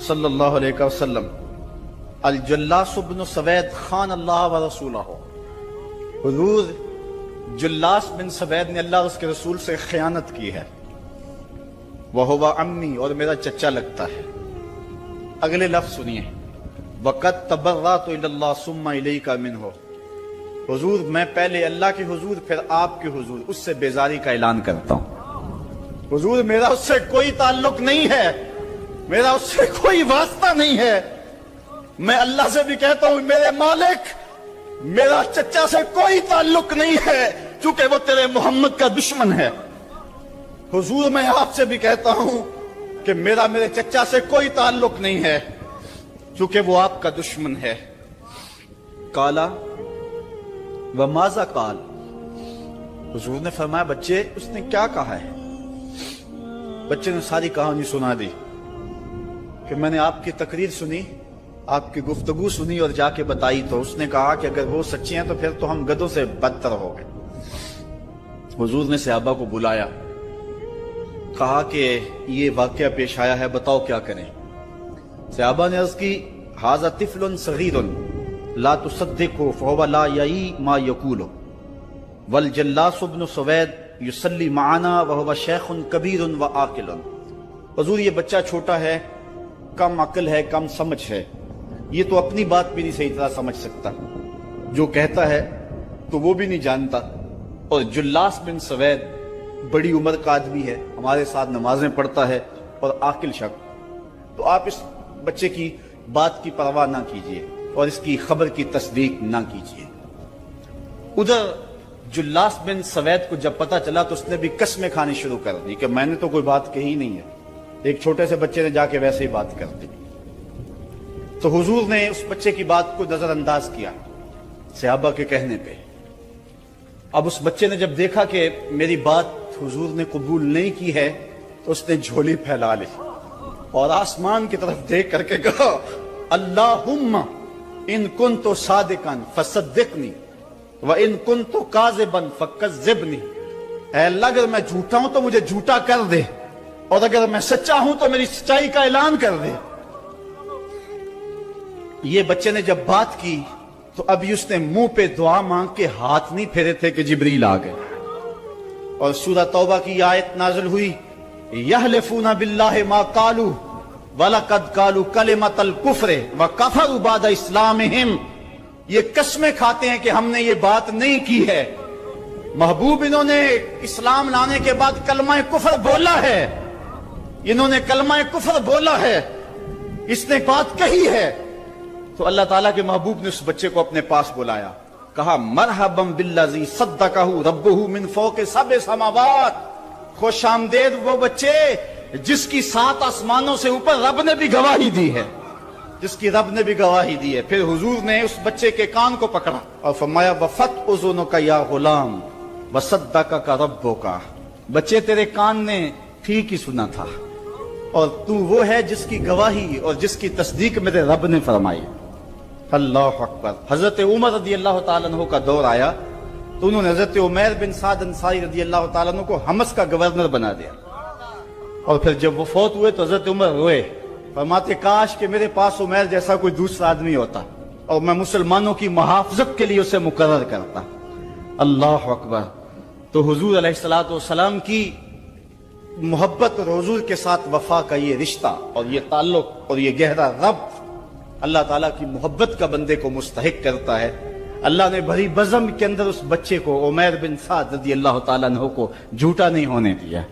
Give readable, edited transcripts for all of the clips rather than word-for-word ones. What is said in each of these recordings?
صلی اللہ علیہ وسلم الجلاس بن سوید خان اللہ و رسولہ، حضور جلاس بن سوید نے اللہ اور اس کے رسول سے خیانت کی ہے، وَهُوَ عَمِّي، اور میرا چچا لگتا ہے۔ اگلے لفظ سنیے، وَقَدْ تَبَرَّأْتُ إِلَى اللَّهِ ثُمَّ إِلَيْكَ مِنْهُ، حضور میں پہلے اللہ کے حضور پھر آپ کے حضور اس سے بیزاری کا اعلان کرتا ہوں۔ حضور میرا اس سے کوئی تعلق نہیں ہے، میرا اس سے کوئی واسطہ نہیں ہے۔ میں اللہ سے بھی کہتا ہوں میرے مالک، میرا چچا سے کوئی تعلق نہیں ہے چونکہ وہ تیرے محمد کا دشمن ہے۔ حضور میں آپ سے بھی کہتا ہوں کہ میرا میرے چچا سے کوئی تعلق نہیں ہے چونکہ وہ آپ کا دشمن ہے۔ کالا وماذا قال، حضور نے فرمایا بچے اس نے کیا کہا ہے؟ بچے نے ساری کہانی سنا دی کہ میں نے آپ کی تقریر سنی، آپ کی گفتگو سنی اور جا کے بتائی تو اس نے کہا کہ اگر وہ سچے ہیں تو پھر تو ہم گدھوں سے بدتر ہو گئے۔ حضور نے صحابہ کو بلایا، کہا کہ یہ واقعہ پیش آیا ہے، بتاؤ کیا کریں؟ صحابہ نے عرض کی ھذا طفل صغیر لا تصدقه فهو لا یعی ما یقول والجلاس بن سوید یصلی معنا وهو شیخ کبیر وعاقل، حضور یہ بچہ چھوٹا ہے، کم عقل ہے، کم سمجھ ہے، یہ تو اپنی بات بھی نہیں صحیح طرح سمجھ سکتا، جو کہتا ہے تو وہ بھی نہیں جانتا، اور جلاس بن سوید بڑی عمر کا آدمی ہے، ہمارے ساتھ نمازیں پڑھتا ہے اور عاقل شخص، تو آپ اس بچے کی بات کی پرواہ نہ کیجیے اور اس کی خبر کی تصدیق نہ کیجیے۔ ادھر جلاس بن سوید کو جب پتا چلا تو اس نے بھی قسمیں کھانی شروع کر دی کہ میں نے تو کوئی بات کہی نہیں ہے، ایک چھوٹے سے بچے نے جا کے ویسے ہی بات کر دی۔ تو حضور نے اس بچے کی بات کو نظر انداز کیا صحابہ کے کہنے پہ۔ اب اس بچے نے جب دیکھا کہ میری بات حضور نے قبول نہیں کی ہے تو اس نے جھولی پھیلا لی اور آسمان کی طرف دیکھ کر کے کہا اللہم ان کنت صادقا فصدقنی وان کنت کاذبا فکذبنی، اے اللہ اگر میں جھوٹا ہوں تو مجھے جھوٹا کر دے اور اگر میں سچا ہوں تو میری سچائی کا اعلان کر دے۔ یہ بچے نے جب بات کی تو ابھی اس نے منہ پہ دعا مانگ کے ہاتھ نہیں پھیرے تھے کہ جبریل آ گئے، اور سورہ توبہ کی آیت نازل ہوئی یحلفون باللہ ما قالوا وَلَقَدْ قَالُوا كَلِمَةَ الْكُفْرِ وَكَفَرُوا بَعْدَ إِسْلَامِهِمْ، یہ قسمیں کھاتے ہیں کہ ہم نے یہ بات نہیں کی ہے، محبوب انہوں نے اسلام لانے کے بعد کلمہ کفر بولا ہے، انہوں نے کلمہ کفر بولا ہے، اس نے بات کہی ہے۔ تو اللہ تعالیٰ کے محبوب نے اس بچے کو اپنے پاس بلایا، کہا مرحبا بالذی صدقہ ربہ من فوق سبع سماوات، خوش آمدید وہ بچے جس کی 7 آسمانوں سے اوپر رب نے بھی گواہی دی ہے، جس کی رب نے بھی گواہی دی ہے۔ پھر حضور نے اس بچے کے کان کو پکڑا اور فرمایا وَفَتْ أُذُنُكَ يَا غُلَامُ وَصَدَّقَكَ رَبُّكَ، بچے تیرے کان نے ٹھیک ہی سنا تھا اور تو وہ ہے جس کی گواہی اور جس کی تصدیق میرے رب نے فرمائی۔ اللہ اکبر۔ حضرت عمر رضی اللہ تعالیٰ عنہ کا دور آیا تو انہوں نے حضرت عمیر بن سعد انصاری رضی اللہ تعالیٰ عنہ کو حمص کا گورنر بنا دیا، اور پھر جب وہ فوت ہوئے تو حضرت عمر روئے، فرماتے کاش کہ میرے پاس عمیر جیسا کوئی دوسرا آدمی ہوتا اور میں مسلمانوں کی محافظت کے لیے اسے مقرر کرتا۔ اللہ اکبر۔ تو حضور علیہ السلام کی محبت اور حضور کے ساتھ وفا کا یہ رشتہ اور یہ تعلق اور یہ گہرا ربط اللہ تعالیٰ کی محبت کا بندے کو مستحق کرتا ہے۔ اللہ نے بھری بزم کے اندر اس بچے کو عمیر بن سعد رضی اللہ تعالیٰ عنہ کو جھوٹا نہیں ہونے دیا۔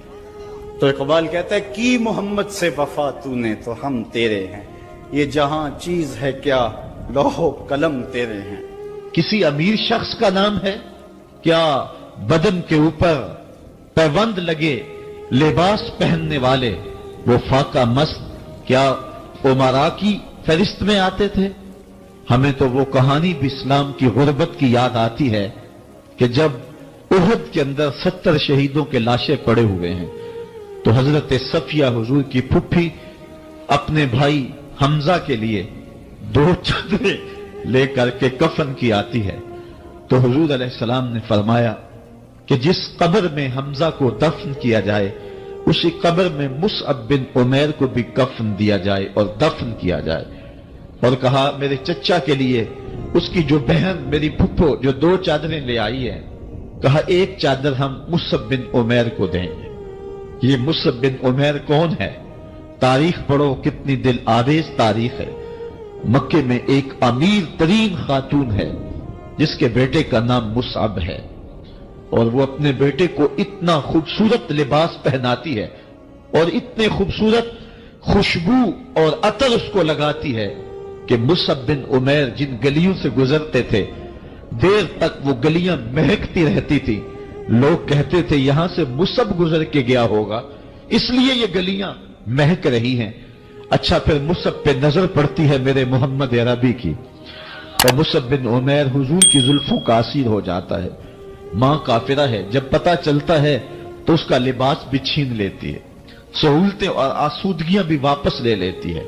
تو اقبال کہتا ہے کی محمد سے وفا تو نے تو ہم تیرے ہیں، یہ جہاں چیز ہے کیا لوح و قلم تیرے ہیں۔ کسی امیر شخص کا نام ہے کیا بدن کے اوپر پیوند لگے لباس پہننے والے وہ فاقہ مست کیا امراء کی فہرست میں آتے تھے؟ ہمیں تو وہ کہانی بھی اسلام کی غربت کی یاد آتی ہے کہ جب احد کے اندر 70 شہیدوں کے لاشیں پڑے ہوئے ہیں تو حضرت صفیہ حضور کی پھپھی اپنے بھائی حمزہ کے لیے 2 چادریں لے کر کے کفن کی آتی ہے، تو حضور علیہ السلام نے فرمایا کہ جس قبر میں حمزہ کو دفن کیا جائے اسی قبر میں مصعب بن عمیر کو بھی کفن دیا جائے اور دفن کیا جائے۔ اور کہا میرے چچا کے لیے اس کی جو بہن میری پھپھو جو 2 چادریں لے آئی ہے، کہا ایک چادر ہم مصعب بن عمیر کو دیں گے۔ یہ مصعب بن عمیر کون ہے؟ تاریخ پڑھو، کتنی دل آویز تاریخ ہے۔ مکے میں ایک امیر ترین خاتون ہے جس کے بیٹے کا نام مصعب ہے، اور وہ اپنے بیٹے کو اتنا خوبصورت لباس پہناتی ہے اور اتنے خوبصورت خوشبو اور عطر اس کو لگاتی ہے کہ مصعب بن عمیر جن گلیوں سے گزرتے تھے دیر تک وہ گلیاں مہکتی رہتی تھی۔ لوگ کہتے تھے یہاں سے مصعب گزر کے گیا ہوگا اس لیے یہ گلیاں مہک رہی ہیں۔ اچھا پھر مصعب پہ نظر پڑتی ہے میرے محمد عربی کی، اور مصعب بن عمیر حضور کی زلفوں کا اسیر ہو جاتا ہے۔ ماں کافرہ ہے، جب پتہ چلتا ہے تو اس کا لباس بھی چھین لیتی ہے، سہولتیں اور آسودگیاں بھی واپس لے لیتی ہے۔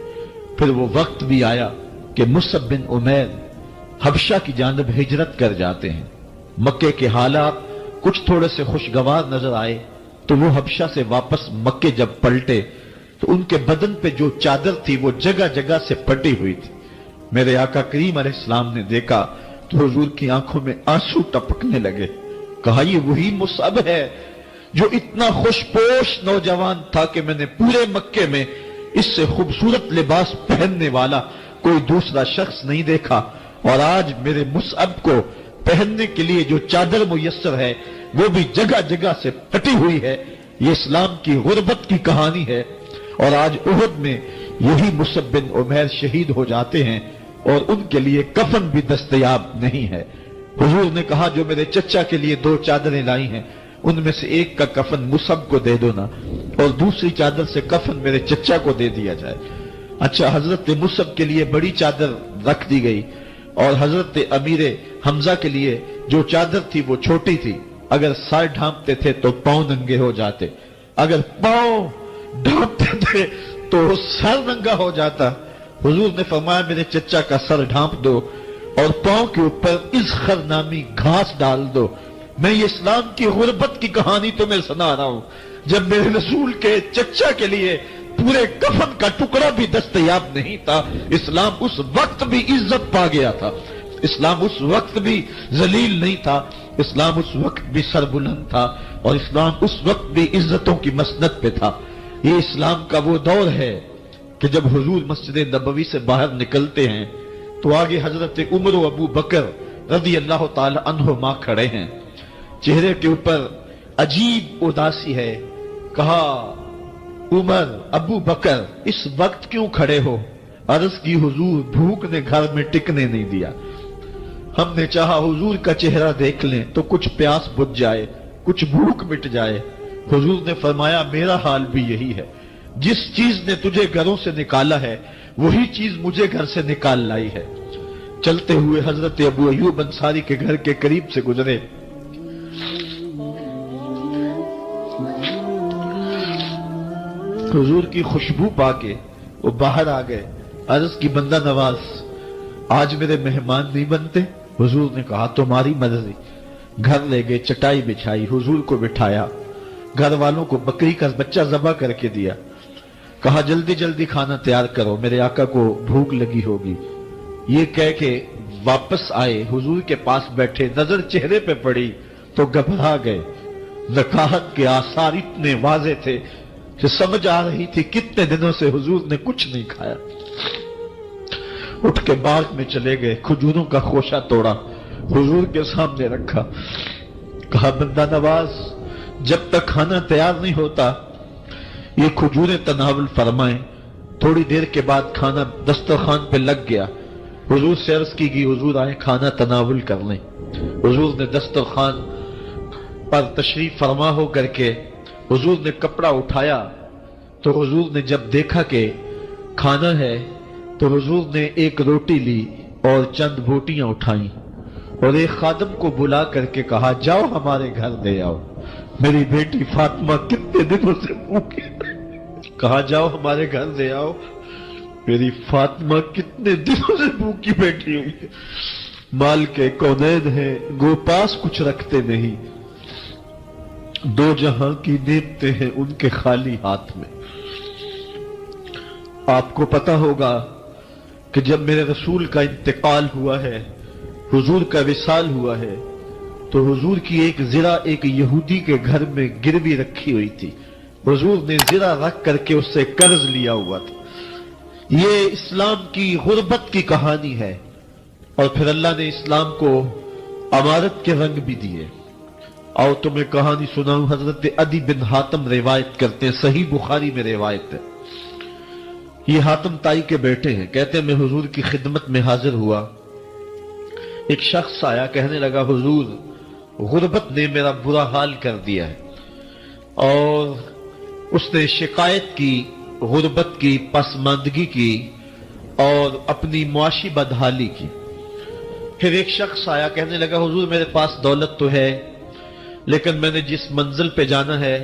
پھر وہ وقت بھی آیا کہ مصعب بن عمیر حبشہ کی جانب ہجرت کر جاتے ہیں۔ مکے کے حالات کچھ تھوڑے سے خوشگوار نظر آئے تو وہ حبشہ سے واپس مکے جب پلٹے تو ان کے بدن پہ جو چادر تھی وہ جگہ جگہ سے پٹی ہوئی تھی۔ میرے آقا کریم علیہ السلام نے دیکھا تو حضور کی آنکھوں میں آنسو ٹپکنے لگے۔ کہا یہ وہی مصعب ہے جو اتنا خوش پوش نوجوان تھا کہ میں نے پورے مکے میں اس سے خوبصورت لباس پہننے والا کوئی دوسرا شخص نہیں دیکھا، اور آج میرے مصعب کو پہننے کے لیے جو چادر میسر ہے وہ بھی جگہ جگہ سے پٹی ہوئی ہے۔ یہ اسلام کی غربت کی کہانی ہے، اور آج احد میں یہی مصعب بن عمیر شہید ہو جاتے ہیں اور ان کے لیے کفن بھی دستیاب نہیں ہے۔ حضور نے کہا جو میرے چچا کے لیے 2 چادریں لائی ہیں ان میں سے ایک کا کفن مصعب کو دے دو نا، اور دوسری چادر سے کفن میرے چچا کو دے دیا جائے۔ اچھا حضرت مصعب کے لیے بڑی چادر رکھ دی گئی، اور حضرت امیر حمزہ کے لیے جو چادر تھی وہ چھوٹی تھی، اگر سر ڈھانپتے تھے تو پاؤں ننگے ہو جاتے، اگر پاؤں ڈھانپتے تھے تو سر ننگا ہو جاتا۔ حضور نے فرمایا میرے چچا کا سر ڈھانپ دو اور پاؤں کے اوپر اذخر نامی گھاس ڈال دو۔ میں یہ اسلام کی غربت کی کہانی تمہیں سنا رہا ہوں، جب میرے رسول کے چچا کے لیے پورے کفن کا ٹکڑا بھی دستیاب نہیں تھا، اسلام اس وقت بھی عزت پا گیا تھا، اسلام اس وقت بھی ذلیل نہیں تھا، اسلام اس وقت بھی سربلند تھا، اور اسلام اس وقت بھی عزتوں کی مسند پہ تھا۔ یہ اسلام کا وہ دور ہے کہ جب حضور مسجد نبوی سے باہر نکلتے ہیں تو آگے حضرت عمر و ابو بکر رضی اللہ تعالی عنہما کھڑے ہیں، چہرے کے اوپر عجیب اداسی ہے۔ کہا عمر ابو بکر اس وقت کیوں کھڑے ہو؟ عرض کی حضور بھوک نے گھر میں ٹکنے نہیں دیا، ہم نے چاہا حضور کا چہرہ دیکھ لیں تو کچھ پیاس بجھ جائے، کچھ بھوک مٹ جائے۔ حضور نے فرمایا میرا حال بھی یہی ہے، جس چیز نے تجھے گھروں سے نکالا ہے وہی چیز مجھے گھر سے نکال لائی ہے۔ چلتے ہوئے حضرت ابو ایوب انصاری کے گھر کے قریب سے گزرے، حضور کی خوشبو پا کے وہ باہر آ گئے۔ عرض کی بندہ نواز آج میرے مہمان نہیں بنتے؟ حضور نے کہا تمہاری مرضی۔ گھر لے گئے، چٹائی بچھائی، حضور کو بٹھایا، گھر والوں کو بکری کا بچہ ذبح کر کے دیا، کہا جلدی جلدی کھانا تیار کرو، میرے آقا کو بھوک لگی ہوگی۔ یہ کہہ کے واپس آئے، حضور کے پاس بیٹھے، نظر چہرے پہ پڑی تو گھبرا گئے۔ نکاحت کے آثار اتنے واضح تھے کہ سمجھ آ رہی تھی کتنے دنوں سے حضور نے کچھ نہیں کھایا۔ اٹھ کے باغ میں چلے گئے، کھجوروں کا خوشہ توڑا، حضور کے سامنے رکھا، کہا بندہ نواز جب تک کھانا تیار نہیں ہوتا یہ کھجوریں تناول فرمائیں۔ تھوڑی دیر کے بعد کھانا دسترخوان پہ لگ گیا، حضور سے عرض کی گئی حضور آئے کھانا تناول کر لیں۔ حضور نے دسترخوان پر تشریف فرما ہو کر کے حضور نے کپڑا اٹھایا تو حضور نے جب دیکھا کہ کھانا ہے تو حضور نے ایک روٹی لی اور چند بوٹیاں اٹھائیں اور ایک خادم کو بلا کر کے کہا جاؤ ہمارے گھر دے آؤ، میری بیٹی فاطمہ کتنے دنوں سے بھوکی، کہا جاؤ ہمارے گھر دے آؤ، میری فاطمہ کتنے دنوں سے بھوکی بیٹھی ہوئی ہے، مال کے کونین ہیں گو پاس کچھ رکھتے نہیں۔ دو جہاں کی نعمتیں ہیں ان کے خالی ہاتھ میں۔ آپ کو پتا ہوگا کہ جب میرے رسول کا انتقال ہوا ہے، حضور کا وصال ہوا ہے، تو حضور کی ایک زرہ ایک یہودی کے گھر میں گروی رکھی ہوئی تھی۔ حضور نے زرہ رکھ کر کے اس سے قرض لیا ہوا تھا۔ یہ اسلام کی غربت کی کہانی ہے، اور پھر اللہ نے اسلام کو امارت کے رنگ بھی دیے۔ اور تمہیں کہانی سناؤں، حضرت عدی بن حاتم روایت کرتے ہیں، صحیح بخاری میں روایت ہے۔ یہ حاتم تائی کے بیٹے ہیں، کہتے ہیں میں حضور کی خدمت میں حاضر ہوا، ایک شخص آیا، کہنے لگا حضور غربت نے میرا برا حال کر دیا ہے، اور اس نے شکایت کی، غربت کی، پسماندگی کی، اور اپنی معاشی بدحالی کی۔ پھر ایک شخص آیا، کہنے لگا حضور میرے پاس دولت تو ہے، لیکن میں نے جس منزل پہ جانا ہے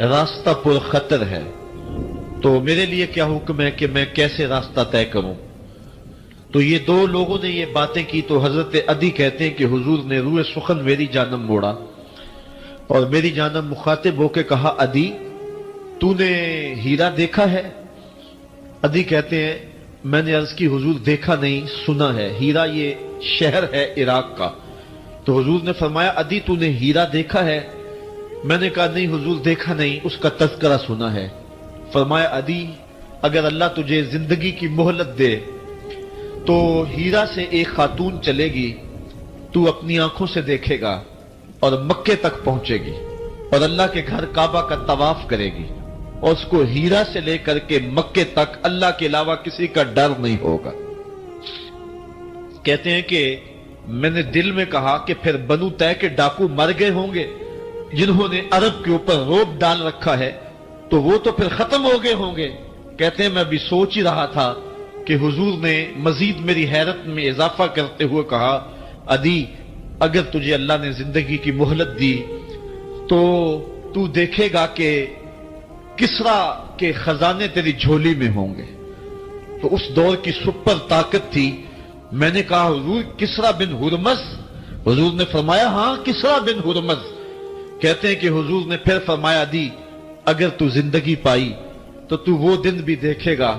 راستہ پر خطر ہے، تو میرے لیے کیا حکم ہے کہ میں کیسے راستہ طے کروں؟ تو یہ دو لوگوں نے یہ باتیں کی، تو حضرت عدی کہتے ہیں کہ حضور نے روئے سخن میری جانب موڑا اور میری جانب مخاطب ہو کے کہا، عدی تو نے ہیرا دیکھا ہے؟ عدی کہتے ہیں میں نے عرض کی حضور دیکھا نہیں، سنا ہے۔ ہیرا یہ شہر ہے عراق کا۔ تو حضور نے فرمایا عدی تو نے ہیرا دیکھا ہے؟ میں نے کہا نہیں حضور دیکھا نہیں، اس کا تذکرہ سنا ہے۔ فرمایا عدی اگر اللہ تجھے زندگی کی مہلت دے تو ہیرا سے ایک خاتون چلے گی، تو اپنی آنکھوں سے دیکھے گا اور مکے تک پہنچے گی اور اللہ کے گھر کعبہ کا طواف کرے گی، اور اس کو ہیرا سے لے کر کے مکے تک اللہ کے علاوہ کسی کا ڈر نہیں ہوگا۔ کہتے ہیں کہ میں نے دل میں کہا کہ پھر بنو طے کے ڈاکو مر گئے ہوں گے جنہوں نے عرب کے اوپر روب ڈال رکھا ہے، تو وہ تو پھر ختم ہو گئے ہوں گے۔ کہتے ہیں میں بھی سوچ ہی رہا تھا کہ حضور نے مزید میری حیرت میں اضافہ کرتے ہوئے کہا، عدی اگر تجھے اللہ نے زندگی کی مہلت دی تو تو دیکھے گا کہ کسرا کے خزانے تیری جھولی میں ہوں گے۔ تو اس دور کی سپر طاقت تھی۔ میں نے کہا حضور کسرا بن ہرمز؟ حضور نے فرمایا ہاں کسرا بن ہرمز۔ کہتے ہیں کہ حضور نے پھر فرمایا عدی اگر تو زندگی پائی تو تو وہ دن بھی دیکھے گا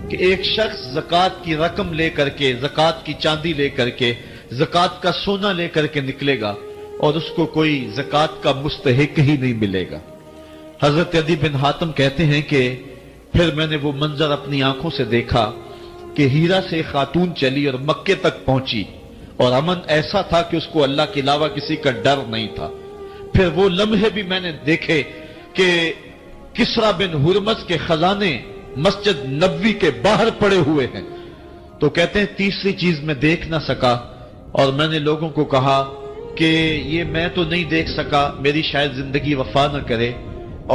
کہ ایک شخص زکوٰۃ کی رقم لے کر کے، زکوٰۃ کی چاندی لے کر کے، زکوٰۃ کا سونا لے کر کے نکلے گا اور اس کو کوئی زکوٰۃ کا مستحق ہی نہیں ملے گا۔ حضرت عدی بن حاتم کہتے ہیں کہ پھر میں نے وہ منظر اپنی آنکھوں سے دیکھا کہ ہیرا سے خاتون چلی اور مکے تک پہنچی، اور امن ایسا تھا کہ اس کو اللہ کے علاوہ کسی کا ڈر نہیں تھا۔ پھر وہ لمحے بھی میں نے دیکھے کہ کسرا بن ہرمز کے خزانے مسجد نبوی کے باہر پڑے ہوئے ہیں۔ تو کہتے ہیں تیسری چیز میں دیکھ نہ سکا، اور میں نے لوگوں کو کہا کہ یہ میں تو نہیں دیکھ سکا، میری شاید زندگی وفا نہ کرے،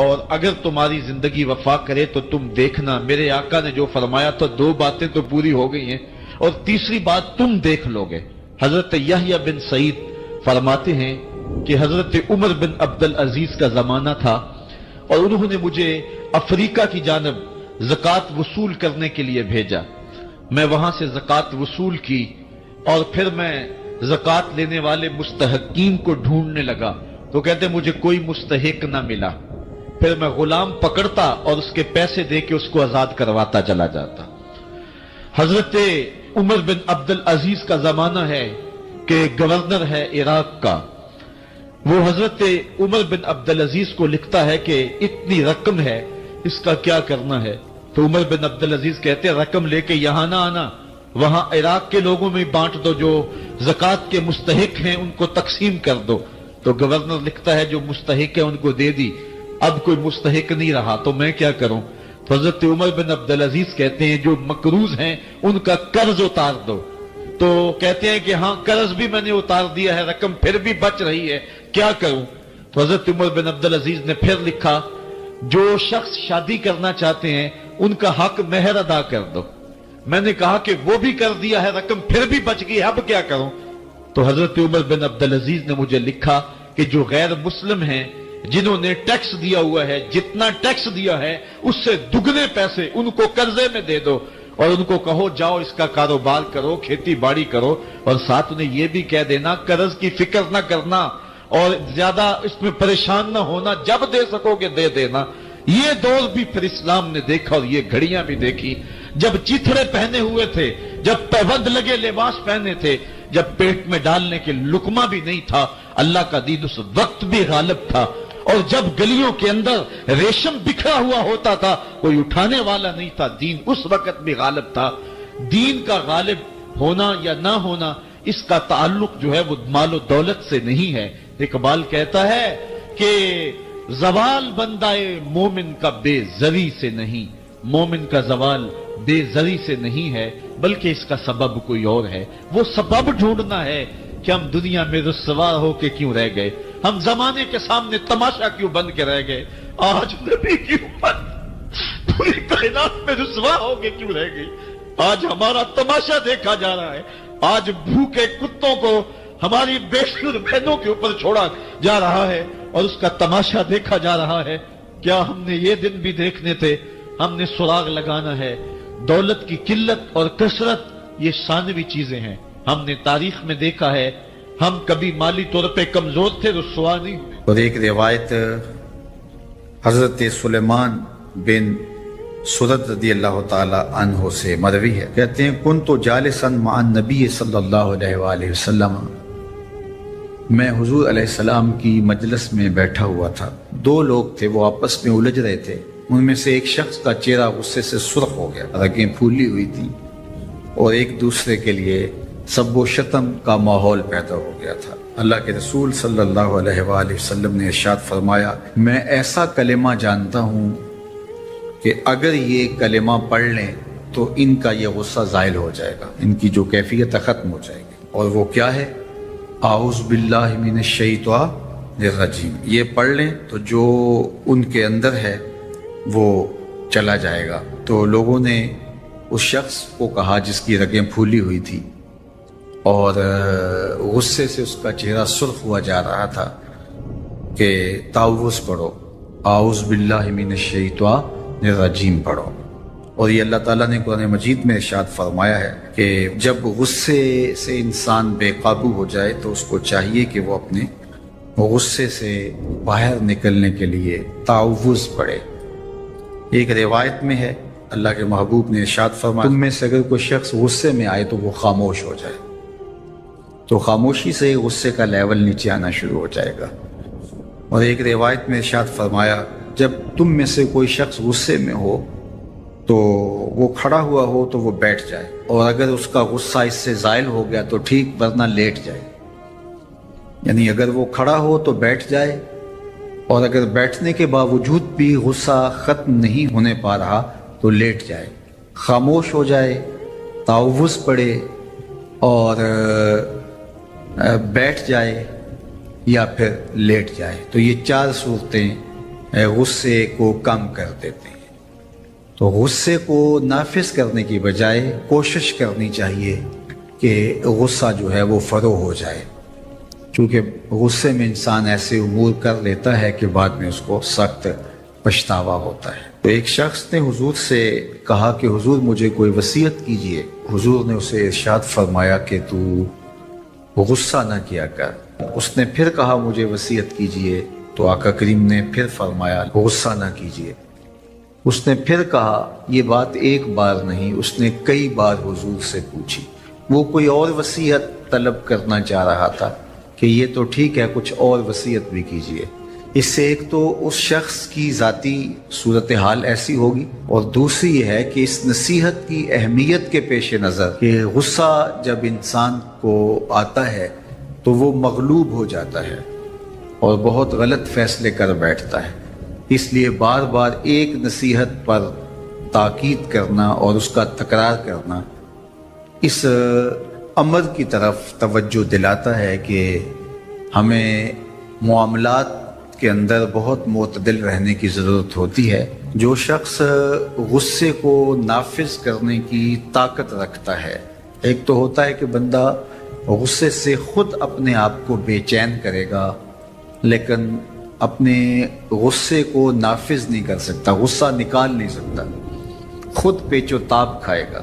اور اگر تمہاری زندگی وفا کرے تو تم دیکھنا میرے آقا نے جو فرمایا تو دو باتیں تو پوری ہو گئی ہیں، اور تیسری بات تم دیکھ لو گے۔ حضرت یحییٰ بن سعید فرماتے ہیں کہ حضرت عمر بن عبدالعزیز کا زمانہ تھا، اور انہوں نے مجھے افریقہ کی جانب زکوٰۃ وصول کرنے کے لیے بھیجا۔ میں وہاں سے زکوٰۃ وصول کی، اور پھر میں زکوٰۃ لینے والے مستحقین کو ڈھونڈنے لگا، تو کہتے مجھے کوئی مستحق نہ ملا۔ پھر میں غلام پکڑتا اور اس کے پیسے دے کے اس کو آزاد کرواتا چلا جاتا۔ حضرت عمر بن عبدالعزیز کا زمانہ ہے کہ گورنر ہے عراق کا، وہ حضرت عمر بن عبدالعزیز کو لکھتا ہے کہ اتنی رقم ہے، اس کا کیا کرنا ہے؟ تو عمر بن عبدالعزیز کہتے ہیں رقم لے کے یہاں نہ آنا، وہاں عراق کے لوگوں میں بانٹ دو، جو زکوٰۃ کے مستحق ہیں ان کو تقسیم کر دو۔ تو گورنر لکھتا ہے جو مستحق ہے ان کو دے دی، اب کوئی مستحق نہیں رہا تو میں کیا کروں؟ تو حضرت عمر بن عبدالعزیز کہتے ہیں جو مقروض ہیں ان کا قرض اتار دو۔ تو کہتے ہیں کہ ہاں قرض بھی میں نے اتار دیا ہے، رقم پھر بھی بچ رہی ہے، کیا کروں؟ تو حضرت عمر بن عبدالعزیز نے پھر لکھا جو شخص شادی کرنا چاہتے ہیں ان کا حق مہر ادا کر دو۔ میں نے کہا کہ وہ بھی کر دیا ہے، رقم پھر بھی بچ گئی، اب کیا کروں؟ تو حضرت عمر بن عبدالعزیز نے مجھے لکھا کہ جو غیر مسلم ہیں جنہوں نے ٹیکس دیا ہوا ہے، جتنا ٹیکس دیا ہے اس سے دگنے پیسے ان کو قرضے میں دے دو، اور ان کو کہو جاؤ اس کا کاروبار کرو، کھیتی باڑی کرو، اور ساتھ انہیں یہ بھی کہہ دینا قرض کی فکر نہ کرنا، اور زیادہ اس میں پریشان نہ ہونا، جب دے سکو گے دے دینا، یہ دور بھی پھر اسلام نے دیکھا اور یہ گھڑیاں بھی دیکھی، جب چتھڑے پہنے ہوئے تھے، جب پیبند لگے لباس پہنے تھے، جب پیٹ میں ڈالنے کے لقمہ بھی نہیں تھا، اللہ کا دین اس وقت بھی غالب تھا، اور جب گلیوں کے اندر ریشم بکھرا ہوا ہوتا تھا، کوئی اٹھانے والا نہیں تھا، دین اس وقت بھی غالب تھا۔ دین کا غالب ہونا یا نہ ہونا، اس کا تعلق جو ہے وہ مال و دولت سے نہیں ہے۔ اقبال کہتا ہے کہ زوال بندہ مومن کا بے زری سے نہیں، مومن کا زوال بے زری سے نہیں ہے، بلکہ اس کا سبب کوئی اور ہے۔ وہ سبب ڈھونڈنا ہے کہ ہم دنیا میں رسوا ہو کے کیوں رہ گئے، ہم زمانے کے سامنے تماشا کیوں بن کے رہ گئے، آج نبی کی امت پوری کائنات میں رسوا ہو کے کیوں رہ گئی، آج ہمارا تماشا دیکھا جا رہا ہے، آج بھوکے کتوں کو ہماری بے شمار بہنوں کے اوپر چھوڑا جا رہا ہے اور اس کا تماشا دیکھا جا رہا ہے۔ کیا ہم نے یہ دن بھی دیکھنے تھے؟ ہم نے سراغ لگانا ہے۔ دولت کی قلت اور کثرت یہ ثانوی چیزیں ہیں۔ ہم نے تاریخ میں دیکھا ہے، ہم کبھی مالی طور پہ کمزور تھے، رسوا نہیں ہوئے۔ اور ایک روایت حضرت سلیمان بن سرد رضی اللہ تعالی عنہ سے مروی ہے، کہتے ہیں کنت جالسا مع النبی صلی اللہ علیہ وآلہ وسلم، میں حضور علیہ السلام کی مجلس میں بیٹھا ہوا تھا، دو لوگ تھے، وہ آپس میں الجھ رہے تھے، ان میں سے ایک شخص کا چہرہ غصے سے سرخ ہو گیا، رگیں پھولی ہوئی تھی، اور ایک دوسرے کے لیے سب و شتم کا ماحول پیدا ہو گیا تھا۔ اللہ کے رسول صلی اللہ علیہ وآلہ وسلم نے ارشاد فرمایا، میں ایسا کلمہ جانتا ہوں کہ اگر یہ کلمہ پڑھ لیں تو ان کا یہ غصہ زائل ہو جائے گا، ان کی جو کیفیت ختم ہو جائے گی، اور وہ کیا ہے؟ اعوذ باللہ من الشیطان الرجیم۔ یہ پڑھ لیں تو جو ان کے اندر ہے وہ چلا جائے گا۔ تو لوگوں نے اس شخص کو کہا جس کی رگیں پھولی ہوئی تھی اور غصے سے اس کا چہرہ سرخ ہوا جا رہا تھا کہ تعوذ پڑھو، اعوذ باللہ من الشیطان الرجیم پڑھو۔ اور یہ اللہ تعالیٰ نے قرآن مجید میں ارشاد فرمایا ہے کہ جب غصے سے انسان بے قابو ہو جائے تو اس کو چاہیے کہ وہ اپنے غصے سے باہر نکلنے کے لیے تعوذ پڑھے۔ ایک روایت میں ہے اللہ کے محبوب نے ارشاد فرمایا، تم میں سے اگر کوئی شخص غصے میں آئے تو وہ خاموش ہو جائے، تو خاموشی سے غصے کا لیول نیچے آنا شروع ہو جائے گا۔ اور ایک روایت میں ارشاد فرمایا، جب تم میں سے کوئی شخص غصے میں ہو تو وہ کھڑا ہوا ہو تو وہ بیٹھ جائے، اور اگر اس کا غصہ اس سے زائل ہو گیا تو ٹھیک، ورنہ لیٹ جائے۔ یعنی اگر وہ کھڑا ہو تو بیٹھ جائے، اور اگر بیٹھنے کے باوجود بھی غصہ ختم نہیں ہونے پا رہا تو لیٹ جائے، خاموش ہو جائے، تعوذ پڑھے اور بیٹھ جائے یا پھر لیٹ جائے۔ تو یہ چار صورتیں غصے کو کم کر دیتے ہیں۔ تو غصے کو نافذ کرنے کی بجائے کوشش کرنی چاہیے کہ غصہ جو ہے وہ فروغ ہو جائے، کیونکہ غصے میں انسان ایسے امور کر لیتا ہے کہ بعد میں اس کو سخت پچھتاوا ہوتا ہے۔ تو ایک شخص نے حضور سے کہا کہ حضور مجھے کوئی وصیت کیجئے۔ حضور نے اسے ارشاد فرمایا کہ تو غصہ نہ کیا کر۔ اس نے پھر کہا مجھے وصیت کیجئے، تو آقا کریم نے پھر فرمایا غصہ نہ کیجئے۔ اس نے پھر کہا، یہ بات ایک بار نہیں، اس نے کئی بار حضور سے پوچھی۔ وہ کوئی اور وصیت طلب کرنا چاہ رہا تھا کہ یہ تو ٹھیک ہے، کچھ اور وصیت بھی کیجئے۔ اس سے ایک تو اس شخص کی ذاتی صورتحال ایسی ہوگی، اور دوسری یہ ہے کہ اس نصیحت کی اہمیت کے پیش نظر کہ غصہ جب انسان کو آتا ہے تو وہ مغلوب ہو جاتا ہے اور بہت غلط فیصلے کر بیٹھتا ہے، اس لیے بار بار ایک نصیحت پر تاکید کرنا اور اس کا تکرار کرنا اس امر کی طرف توجہ دلاتا ہے کہ ہمیں معاملات کے اندر بہت معتدل رہنے کی ضرورت ہوتی ہے۔ جو شخص غصے کو نافذ کرنے کی طاقت رکھتا ہے، ایک تو ہوتا ہے کہ بندہ غصے سے خود اپنے آپ کو بے چین کرے گا، لیکن اپنے غصے کو نافذ نہیں کر سکتا، غصہ نکال نہیں سکتا، خود پیچ و تاب کھائے گا۔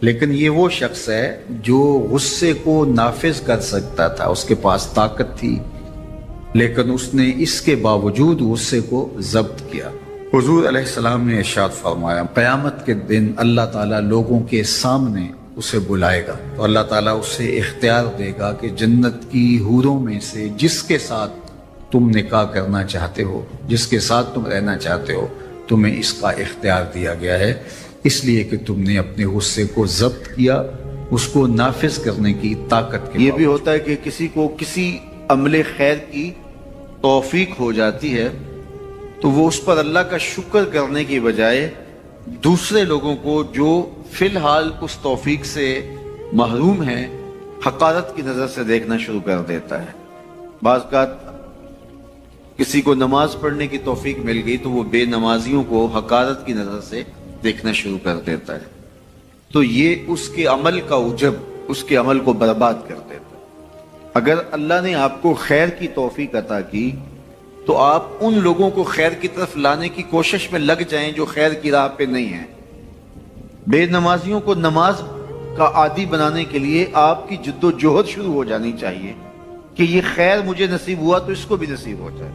لیکن یہ وہ شخص ہے جو غصے کو نافذ کر سکتا تھا، اس کے پاس طاقت تھی، لیکن اس نے اس کے باوجود غصے کو ضبط کیا۔ حضور علیہ السلام نے ارشاد فرمایا قیامت کے دن اللہ تعالیٰ لوگوں کے سامنے اسے بلائے گا تو اللہ تعالیٰ اسے اختیار دے گا کہ جنت کی حوروں میں سے جس کے ساتھ تم نکاح کرنا چاہتے ہو، جس کے ساتھ تم رہنا چاہتے ہو، تمہیں اس کا اختیار دیا گیا ہے، اس لیے کہ تم نے اپنے غصے کو ضبط کیا، اس کو نافذ کرنے کی طاقت کے۔ یہ بھی ہوتا ہے کہ کسی کو کسی عمل خیر کی توفیق ہو جاتی ہے تو وہ اس پر اللہ کا شکر کرنے کی بجائے دوسرے لوگوں کو جو فی الحال اس توفیق سے محروم ہیں حقارت کی نظر سے دیکھنا شروع کر دیتا ہے۔ بعض اوقات کسی کو نماز پڑھنے کی توفیق مل گئی تو وہ بے نمازیوں کو حقارت کی نظر سے دیکھنا شروع کر دیتا ہے، تو یہ اس کے عمل کا عجب اس کے عمل کو برباد کر دیتا ہے۔ اگر اللہ نے آپ کو خیر کی توفیق عطا کی تو آپ ان لوگوں کو خیر کی طرف لانے کی کوشش میں لگ جائیں جو خیر کی راہ پہ نہیں ہیں۔ بے نمازیوں کو نماز کا عادی بنانے کے لیے آپ کی جد و جہد شروع ہو جانی چاہیے کہ یہ خیر مجھے نصیب ہوا تو اس کو بھی نصیب ہو جائے،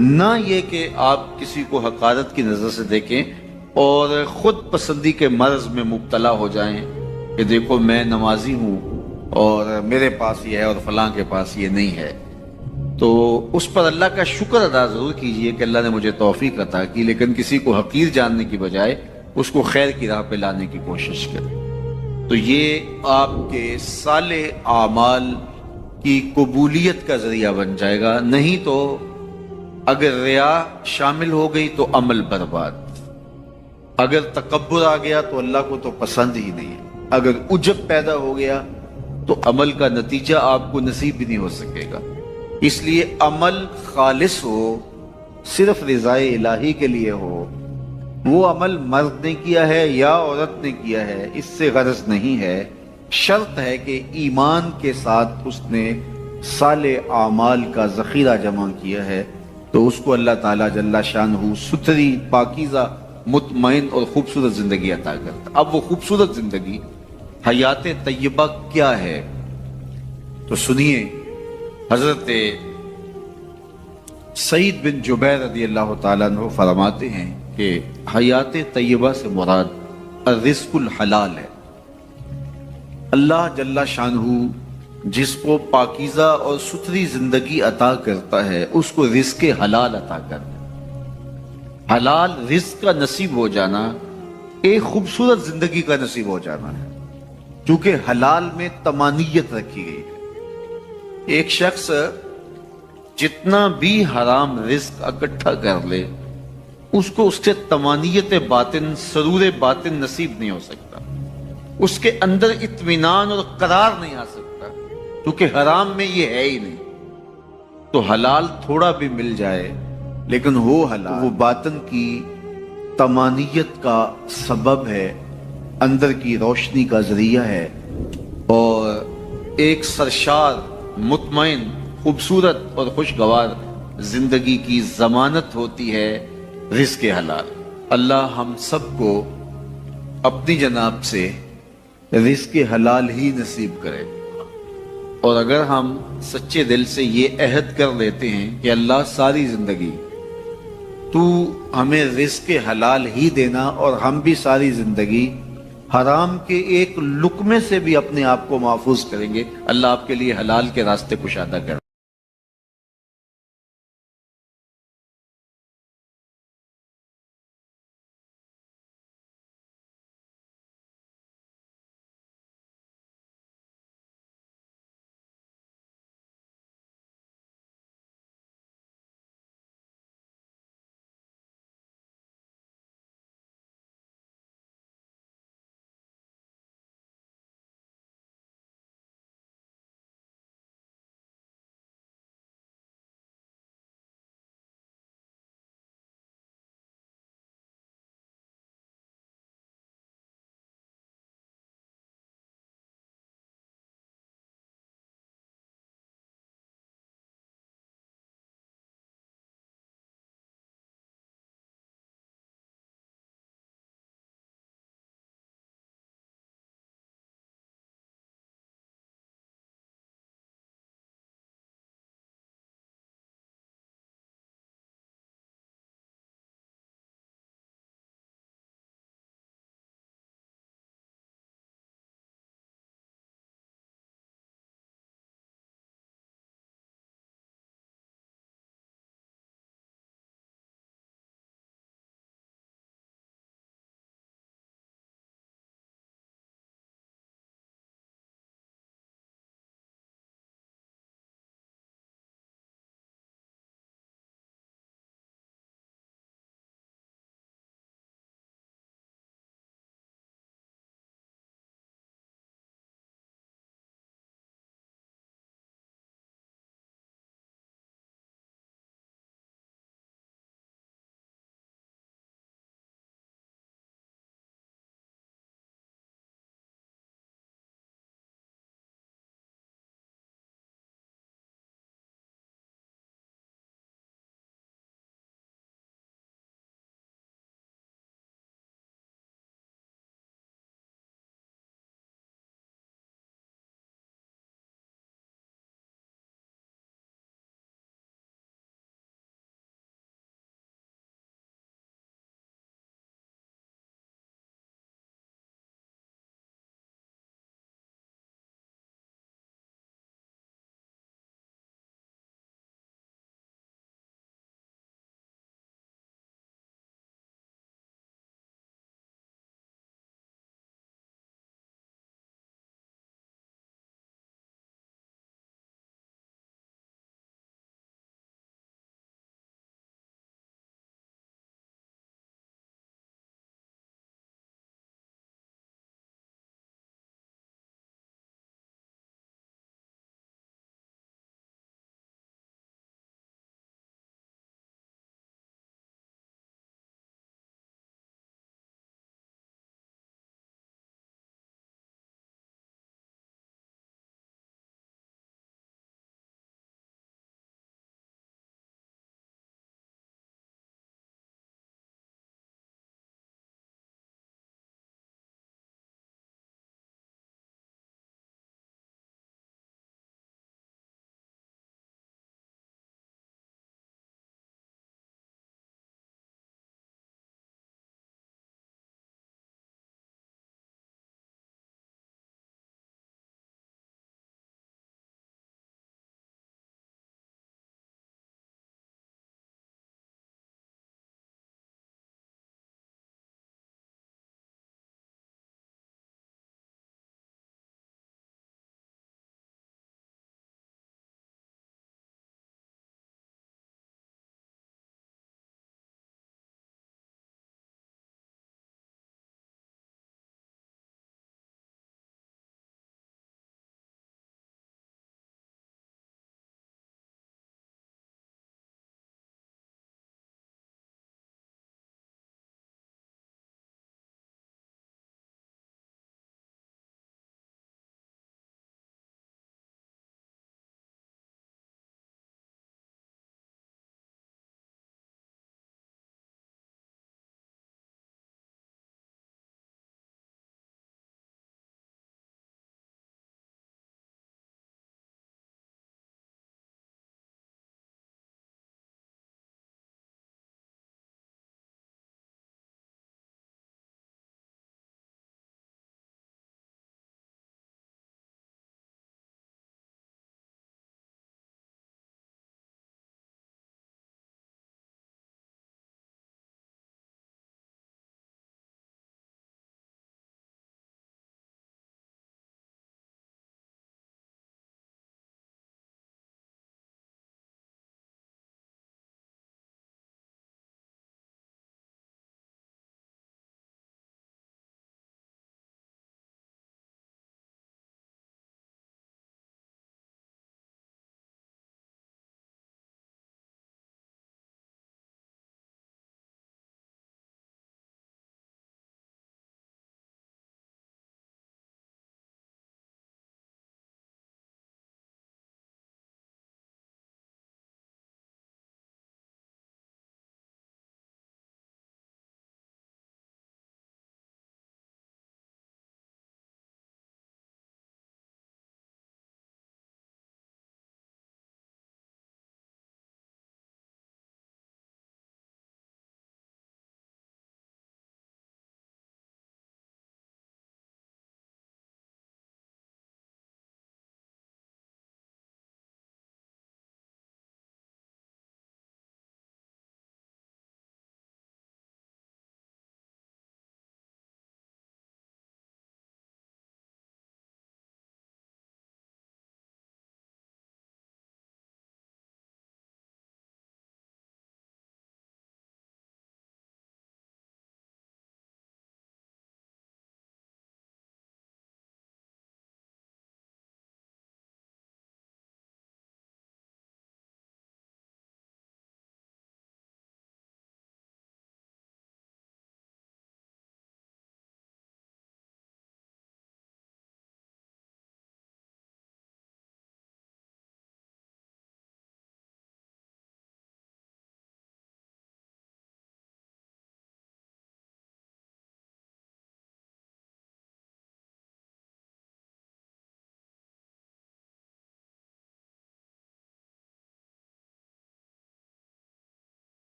نہ یہ کہ آپ کسی کو حقارت کی نظر سے دیکھیں اور خود پسندی کے مرض میں مبتلا ہو جائیں کہ دیکھو میں نمازی ہوں اور میرے پاس یہ ہے اور فلاں کے پاس یہ نہیں ہے۔ تو اس پر اللہ کا شکر ادا ضرور کیجئے کہ اللہ نے مجھے توفیق عطا کی، لیکن کسی کو حقیر جاننے کی بجائے اس کو خیر کی راہ پہ لانے کی کوشش کریں، تو یہ آپ کے صالح اعمال کی قبولیت کا ذریعہ بن جائے گا۔ نہیں تو اگر ریا شامل ہو گئی تو عمل برباد، اگر تکبر آ گیا تو اللہ کو تو پسند ہی نہیں، اگر عجب پیدا ہو گیا تو عمل کا نتیجہ آپ کو نصیب بھی نہیں ہو سکے گا۔ اس لیے عمل خالص ہو، صرف رضائے الہی کے لیے ہو، وہ عمل مرد نے کیا ہے یا عورت نے کیا ہے اس سے غرض نہیں ہے، شرط ہے کہ ایمان کے ساتھ اس نے صالح اعمال کا ذخیرہ جمع کیا ہے تو اس کو اللہ تعالیٰ جل شانہ ستھری، پاکیزہ، مطمئن اور خوبصورت زندگی عطا کرتا۔ اب وہ خوبصورت زندگی حیات طیبہ کیا ہے تو سنیے، حضرت سعید بن جبیر رضی اللہ تعالیٰ عنہ فرماتے ہیں کہ حیات طیبہ سے مراد الرزق الحلال ہے۔ اللہ جل شانہ جس کو پاکیزہ اور ستھری زندگی عطا کرتا ہے اس کو رزق حلال عطا کرتا ہے۔ حلال رزق کا نصیب ہو جانا ایک خوبصورت زندگی کا نصیب ہو جانا ہے، کیونکہ حلال میں طمانیت رکھی گئی ہے۔ ایک شخص جتنا بھی حرام رزق اکٹھا کر لے اس کو اس سے طمانیت باطن، سرور باطن نصیب نہیں ہو سکتا، اس کے اندر اطمینان اور قرار نہیں آ سکتا، کیونکہ حرام میں یہ ہے ہی نہیں۔ تو حلال تھوڑا بھی مل جائے لیکن وہ حلال وہ باطن کی طمانیت کا سبب ہے، اندر کی روشنی کا ذریعہ ہے، اور ایک سرشار، مطمئن، خوبصورت اور خوشگوار زندگی کی ضمانت ہوتی ہے رزق حلال۔ اللہ ہم سب کو اپنی جناب سے رزق حلال ہی نصیب کرے، اور اگر ہم سچے دل سے یہ عہد کر لیتے ہیں کہ اللہ ساری زندگی تو ہمیں رزق حلال ہی دینا اور ہم بھی ساری زندگی حرام کے ایک لقمے سے بھی اپنے آپ کو محفوظ کریں گے، اللہ آپ کے لیے حلال کے راستے کشادہ کر